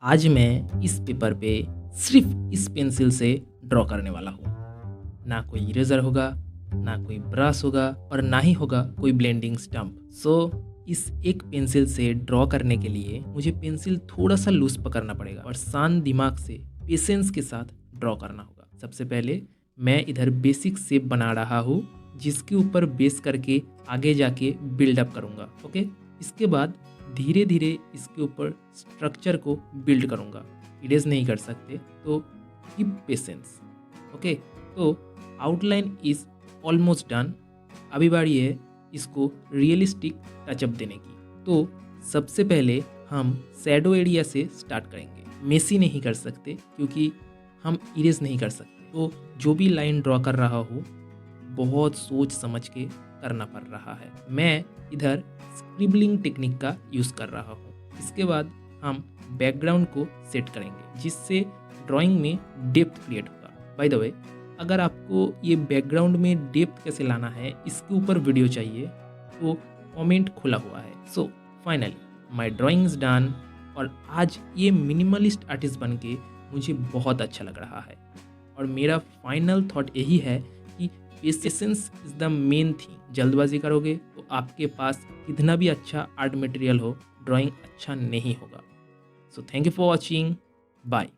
आज मैं इस पेपर पे सिर्फ इस पेंसिल से ड्रॉ करने वाला हूँ। ना कोई इरेजर होगा, ना कोई ब्रश होगा और ना ही होगा कोई ब्लेंडिंग स्टम्प। इस एक पेंसिल से ड्रॉ करने के लिए मुझे पेंसिल थोड़ा सा लूज पकड़ना पड़ेगा और शांत दिमाग से पेशेंस के साथ ड्रॉ करना होगा। सबसे पहले मैं इधर बेसिक शेप बना रहा हूँ, जिसके ऊपर बेस करके आगे जाके बिल्डअप करूँगा। ओके, इसके बाद धीरे धीरे इसके ऊपर स्ट्रक्चर को बिल्ड करूँगा। इरेज नहीं कर सकते तो कीप पेशेंस। ओके, तो आउटलाइन इज ऑलमोस्ट डन। अभी बारी है इसको रियलिस्टिक टचअप देने की। तो सबसे पहले हम शैडो एरिया से स्टार्ट करेंगे। मेसी नहीं कर सकते क्योंकि हम इरेज नहीं कर सकते। तो जो भी लाइन ड्रॉ कर रहा हूँ बहुत सोच समझ के करना पड़ रहा है। मैं इधर स्क्रिबलिंग टेक्निक का यूज़ कर रहा हूँ। इसके बाद हम बैकग्राउंड को सेट करेंगे, जिससे ड्राइंग में डेप्थ क्रिएट होगा। बाय द वे, अगर आपको ये बैकग्राउंड में डेप्थ कैसे लाना है, इसके ऊपर वीडियो चाहिए तो कमेंट खुला हुआ है। So finally my drawing is done और आज ये मिनिमलिस्ट आर्टिस्ट बन के मुझे बहुत अच्छा लग रहा है। और मेरा फाइनल थॉट यही है कि patience is the main thing. जल्दबाजी करोगे तो आपके पास कितना भी अच्छा आर्ट मटेरियल हो, ड्राइंग अच्छा नहीं होगा। So thank you for watching. Bye.